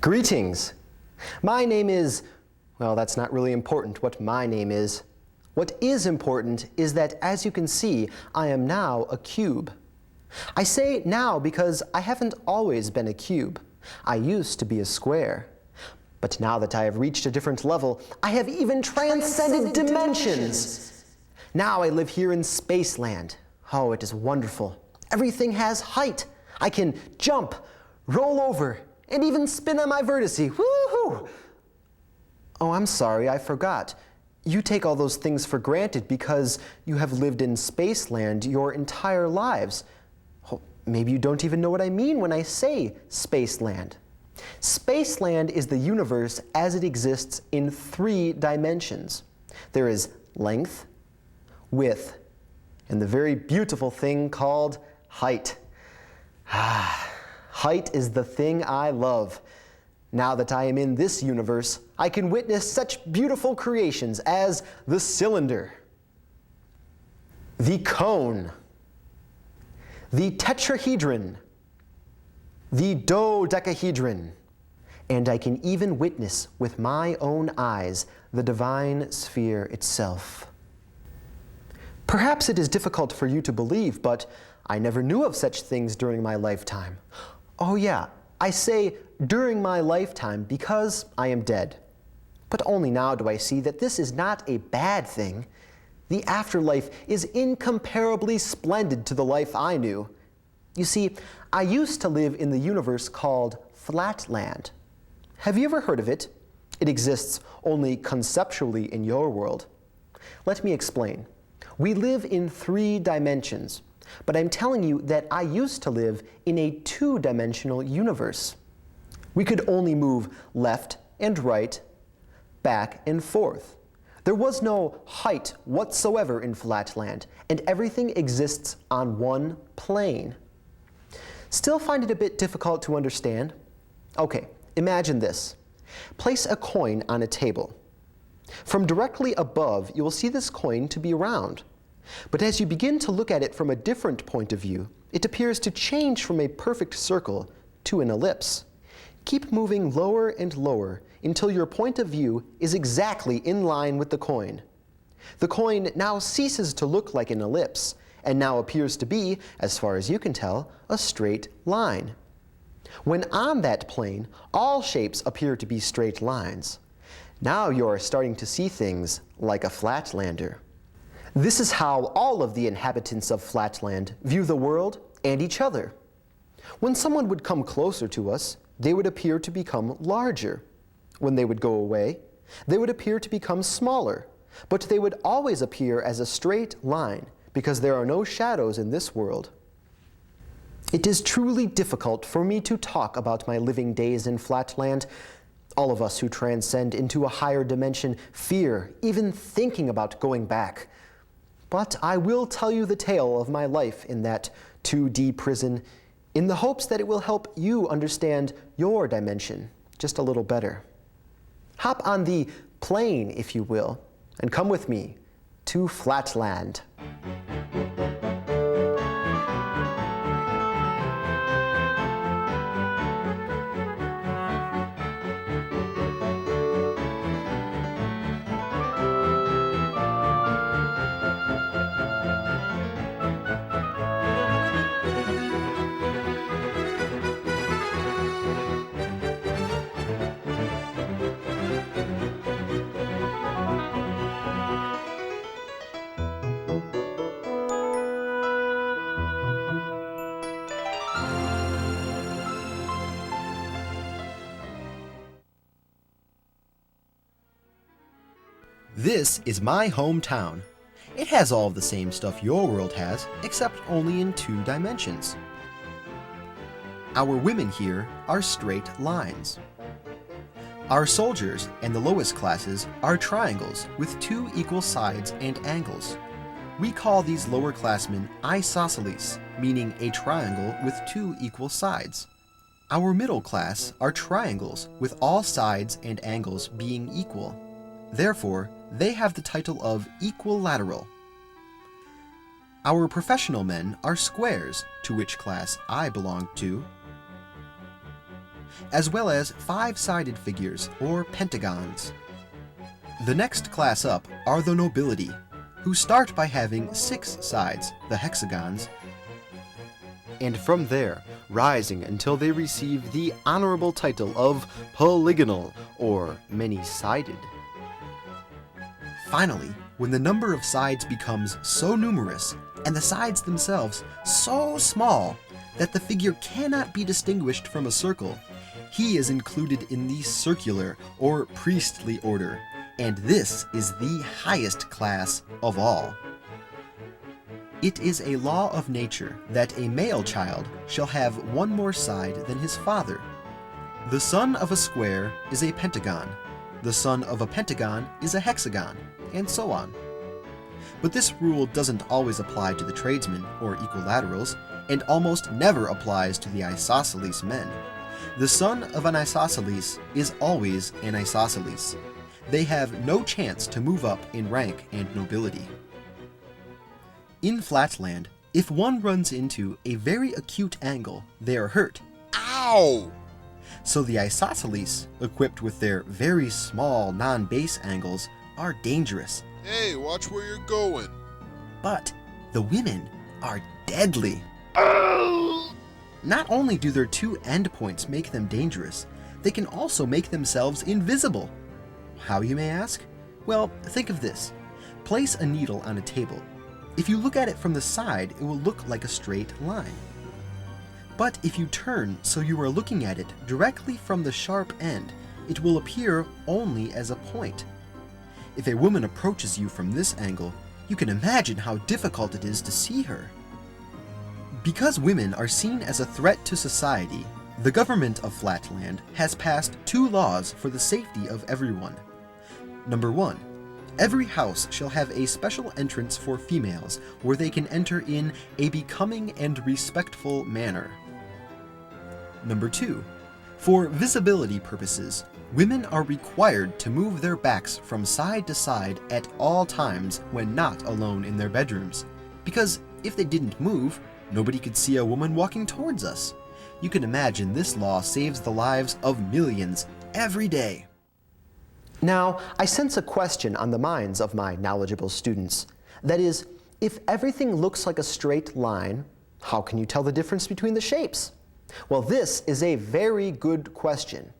Greetings! My name is, well, that's not really important what my name is. What is important is that, as you can see, I am now a cube. I say now because I haven't always been a cube. I used to be a square. But now that I have reached a different level, I have even transcended dimensions. Now I live here in Spaceland. Oh, it is wonderful. Everything has height. I can jump, roll over, and even spin on my vertice. Woohoo! Oh, I'm sorry, I forgot. You take all those things for granted because you have lived in Spaceland your entire lives. Oh, maybe you don't even know what I mean when I say Spaceland. Spaceland is the universe as it exists in 3 dimensions. There is length, width, and the very beautiful thing called height. Height is the thing I love. Now that I am in this universe, I can witness such beautiful creations as the cylinder, the cone, the tetrahedron, the dodecahedron, and I can even witness with my own eyes the divine sphere itself. Perhaps it is difficult for you to believe, but I never knew of such things during my lifetime. Oh yeah, I say during my lifetime because I am dead. But only now do I see that this is not a bad thing. The afterlife is incomparably splendid to the life I knew. You see, I used to live in the universe called Flatland. Have you ever heard of it? It exists only conceptually in your world. Let me explain. We live in 3 dimensions. But I'm telling you that I used to live in a 2-dimensional universe. We could only move left and right, back and forth. There was no height whatsoever in Flatland, and everything exists on one plane. Still find it a bit difficult to understand? Okay, imagine this. Place a coin on a table. From directly above, you will see this coin to be round. But as you begin to look at it from a different point of view, it appears to change from a perfect circle to an ellipse. Keep moving lower and lower until your point of view is exactly in line with the coin. The coin now ceases to look like an ellipse and now appears to be, as far as you can tell, a straight line. When on that plane, all shapes appear to be straight lines. Now you're starting to see things like a Flatlander. This is how all of the inhabitants of Flatland view the world and each other. When someone would come closer to us, they would appear to become larger. When they would go away, they would appear to become smaller, but they would always appear as a straight line because there are no shadows in this world. It is truly difficult for me to talk about my living days in Flatland. All of us who transcend into a higher dimension fear even thinking about going back. But I will tell you the tale of my life in that 2D prison in the hopes that it will help you understand your dimension just a little better. Hop on the plane, if you will, and come with me to Flatland. This is my hometown. It has all of the same stuff your world has, except only in 2 dimensions. Our women here are straight lines. Our soldiers and the lowest classes are triangles with 2 equal sides and angles. We call these lower classmen isosceles, meaning a triangle with 2 equal sides. Our middle class are triangles with all sides and angles being equal. Therefore, they have the title of equilateral. Our professional men are squares, to which class I belong to. as well as 5-sided figures, or pentagons. The next class up are the nobility, who start by having 6 sides, the hexagons, and from there, rising until they receive the honorable title of polygonal, or many-sided. Finally, when the number of sides becomes so numerous, and the sides themselves so small, that the figure cannot be distinguished from a circle, he is included in the circular, or priestly order, and this is the highest class of all. It is a law of nature that a male child shall have 1 more side than his father. The son of a square is a pentagon, the son of a pentagon is a hexagon, and so on. But this rule doesn't always apply to the tradesmen or equilaterals, and almost never applies to the isosceles men. The son of an isosceles is always an isosceles. They have no chance to move up in rank and nobility. In Flatland, if one runs into a very acute angle, they are hurt. Ow! So the isosceles, equipped with their very small non-base angles, are dangerous. Hey, watch where you're going. But the women are deadly. Not only do their 2 endpoints make them dangerous, they can also make themselves invisible. How, you may ask? Well, think of this. Place a needle on a table. If you look at it from the side, it will look like a straight line. But if you turn so you are looking at it directly from the sharp end, it will appear only as a point. If a woman approaches you from this angle, you can imagine how difficult it is to see her. Because women are seen as a threat to society, the government of Flatland has passed 2 laws for the safety of everyone. Number 1. Every house shall have a special entrance for females where they can enter in a becoming and respectful manner. Number 2. For visibility purposes, women are required to move their backs from side to side at all times when not alone in their bedrooms, because if they didn't move, nobody could see a woman walking towards us. You can imagine this law saves the lives of millions every day. Now, I sense a question on the minds of my knowledgeable students. That is, if everything looks like a straight line, how can you tell the difference between the shapes? Well, this is a very good question.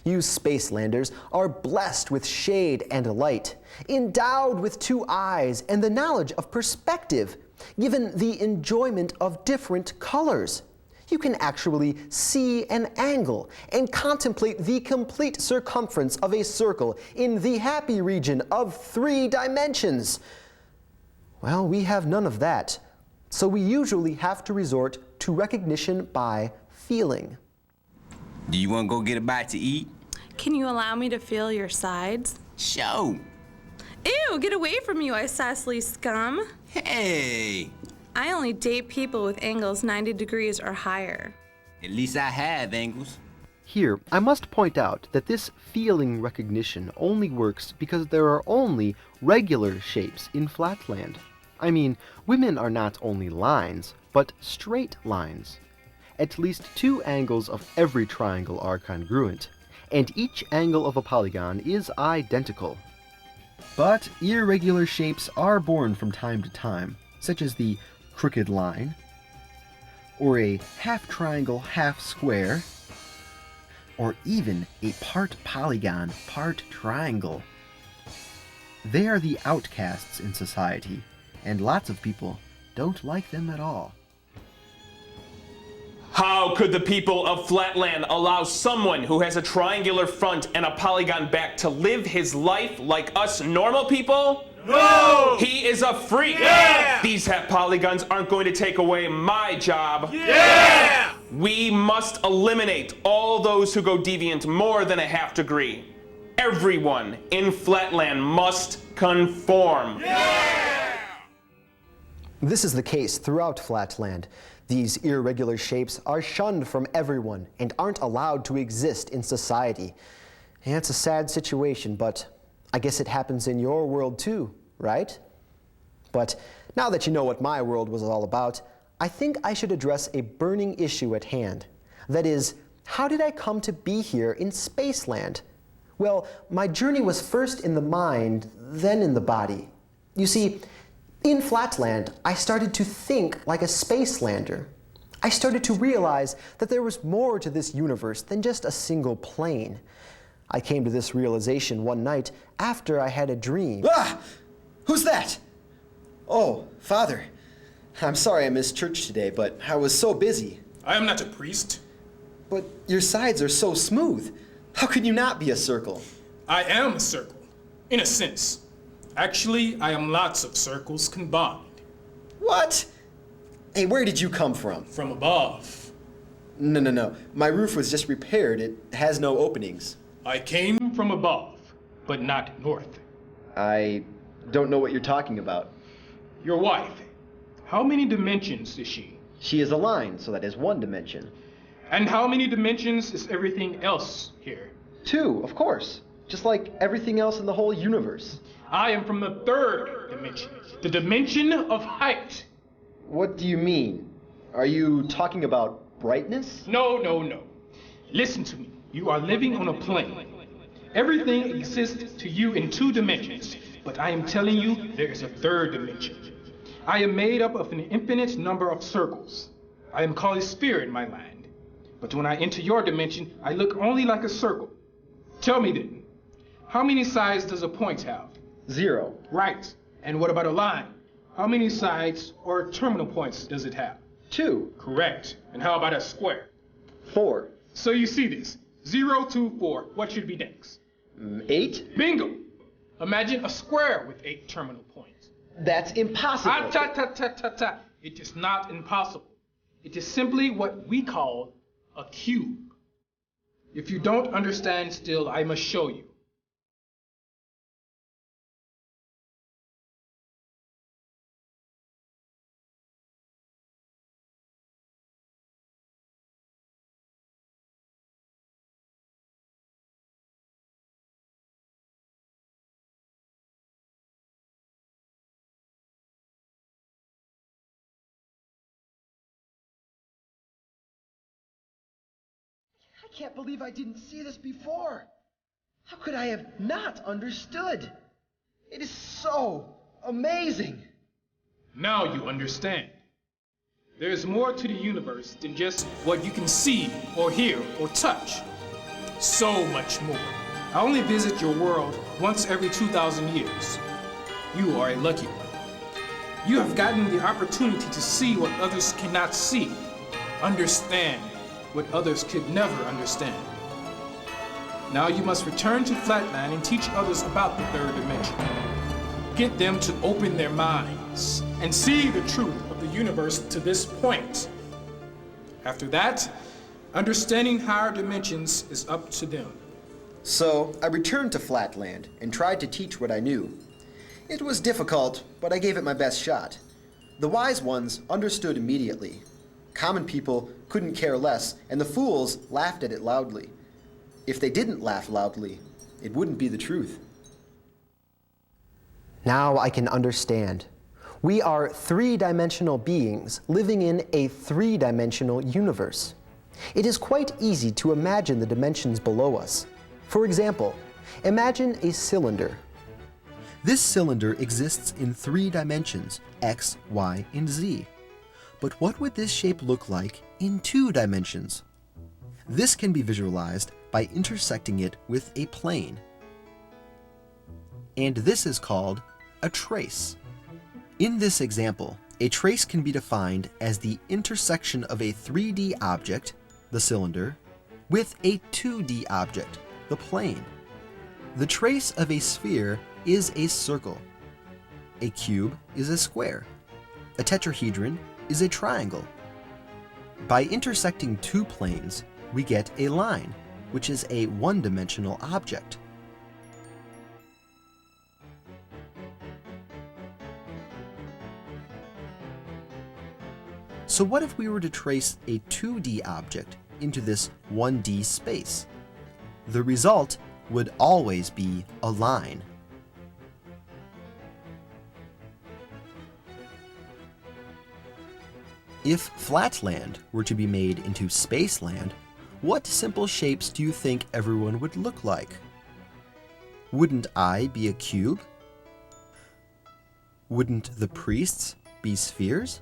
You Spacelanders are blessed with shade and light, endowed with 2 eyes and the knowledge of perspective, given the enjoyment of different colors. You can actually see an angle and contemplate the complete circumference of a circle in the happy region of 3 dimensions. Well, we have none of that, so we usually have to resort to recognition by feeling. Do you want to go get a bite to eat? Can you allow me to feel your sides? Show. Ew, get away from you, isosceles scum. Hey. I only date people with angles 90 degrees or higher. At least I have angles. Here, I must point out that this feeling recognition only works because there are only regular shapes in Flatland. I mean, women are not only lines, but straight lines. At least 2 angles of every triangle are congruent, and each angle of a polygon is identical. But irregular shapes are born from time to time, such as the crooked line, or a half triangle, half square, or even a part polygon, part triangle. They are the outcasts in society, and lots of people don't like them at all. How could the people of Flatland allow someone who has a triangular front and a polygon back to live his life like us normal people? No! He is a freak! Yeah! These half polygons aren't going to take away my job. Yeah! We must eliminate all those who go deviant more than a half degree. Everyone in Flatland must conform. Yeah! This is the case throughout Flatland. These irregular shapes are shunned from everyone and aren't allowed to exist in society. And it's a sad situation, but I guess it happens in your world too, right? But now that you know what my world was all about, I think I should address a burning issue at hand. That is, How did I come to be here in Spaceland? Well, my journey was first in the mind, then in the body. You see, in Flatland, I started to think like a Spacelander. I started to realize that there was more to this universe than just a single plane. I came to this realization one night after I had a dream. Ah! Who's that? Oh, Father. I'm sorry I missed church today, but I was so busy. I am not a priest. But your sides are so smooth. How can you not be a circle? I am a circle, in a sense. Actually, I am lots of circles combined. What? Hey, where did you come from? From above. No. My roof was just repaired. It has no openings. I came from above, but not north. I don't know what you're talking about. Your wife, how many dimensions is she? She is a line, so that is one dimension. And how many dimensions is everything else here? 2, of course. Just like everything else in the whole universe. I am from the third dimension, the dimension of height. What do you mean? Are you talking about brightness? No. Listen to me. You are living on a plane. Everything exists to you in 2 dimensions, but I am telling you there is a third dimension. I am made up of an infinite number of circles. I am called a sphere in my land. But when I enter your dimension, I look only like a circle. Tell me then, how many sides does a point have? 0. Right. And what about a line? How many sides or terminal points does it have? 2. Correct. And how about a square? 4. So you see this. 0, 2, 4. What should be next? 8? Bingo! Imagine a square with 8 terminal points. That's impossible. Ta. It is not impossible. It is simply what we call a cube. If you don't understand still, I must show you. I can't believe I didn't see this before. How could I have not understood? It is so amazing. Now you understand. There is more to the universe than just what you can see or hear or touch. So much more. I only visit your world once every 2,000 years. You are a lucky one. You have gotten the opportunity to see what others cannot see, understand what others could never understand. Now you must return to Flatland and teach others about the third dimension. Get them to open their minds and see the truth of the universe to this point. After that, understanding higher dimensions is up to them. So I returned to Flatland and tried to teach what I knew. It was difficult, but I gave it my best shot. The wise ones understood immediately. Common people couldn't care less, and the fools laughed at it loudly. If they didn't laugh loudly, it wouldn't be the truth. Now I can understand. We are 3-dimensional beings living in a 3-dimensional universe. It is quite easy to imagine the dimensions below us. For example, imagine a cylinder. This cylinder exists in 3 dimensions, x, y, and z. But what would this shape look like in 2 dimensions? This can be visualized by intersecting it with a plane. And this is called a trace. In this example, a trace can be defined as the intersection of a 3D object, the cylinder, with a 2D object, the plane. The trace of a sphere is a circle. A cube is a square. A tetrahedron is a triangle. By intersecting 2 planes, we get a line, which is a 1-dimensional object. So what if we were to trace a 2D object into this 1D space? The result would always be a line. If Flatland were to be made into Spaceland, what simple shapes do you think everyone would look like? Wouldn't I be a cube? Wouldn't the priests be spheres?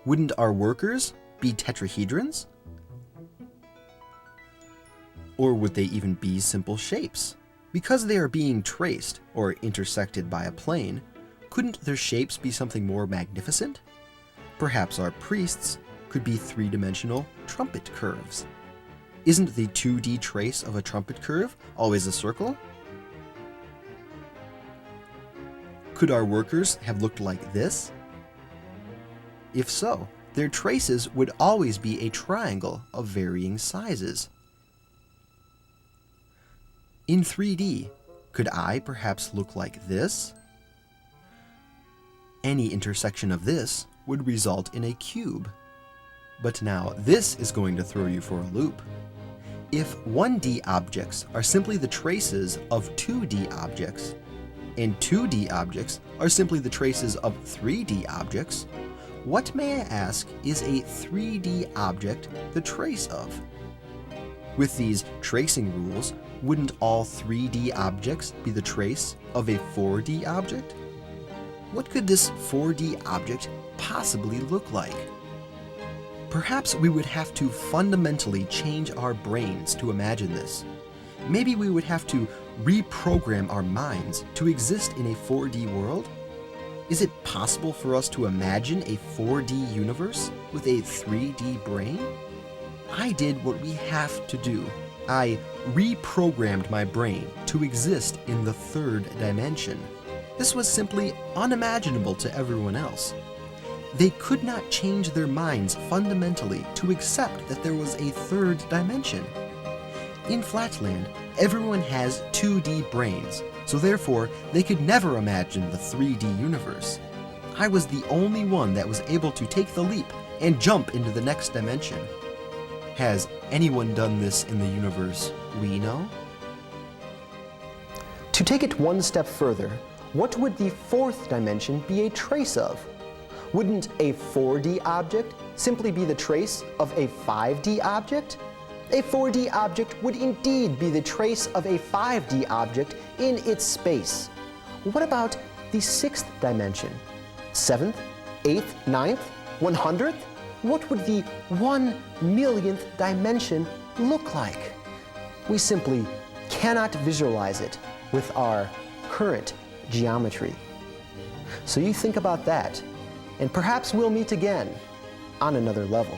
Wouldn't our workers be tetrahedrons? Or would they even be simple shapes? Because they are being traced or intersected by a plane, couldn't their shapes be something more magnificent? Perhaps our priests could be three-dimensional trumpet curves. Isn't the 2D trace of a trumpet curve always a circle? Could our workers have looked like this? If so, their traces would always be a triangle of varying sizes. In 3D, could I perhaps look like this? Any intersection of this would result in a cube. But now this is going to throw you for a loop. If 1D objects are simply the traces of 2D objects, and 2D objects are simply the traces of 3D objects, what, may I ask, is a 3D object the trace of? With these tracing rules, wouldn't all 3D objects be the trace of a 4D object? What could this 4D object possibly look like? Perhaps we would have to fundamentally change our brains to imagine this. Maybe we would have to reprogram our minds to exist in a 4D world? Is it possible for us to imagine a 4D universe with a 3D brain? I did what we have to do. I reprogrammed my brain to exist in the third dimension. This was simply unimaginable to everyone else. They could not change their minds fundamentally to accept that there was a third dimension. In Flatland, everyone has 2D brains, so therefore they could never imagine the 3D universe. I was the only one that was able to take the leap and jump into the next dimension. Has anyone done this in the universe we know? To take it one step further, what would the fourth dimension be a trace of? Wouldn't a 4D object simply be the trace of a 5D object? A 4D object would indeed be the trace of a 5D object in its space. What about the sixth dimension? 7th, 8th, 9th, 100th? What would the 1,000,000th dimension look like? We simply cannot visualize it with our current geometry. So you think about that, and perhaps we'll meet again on another level.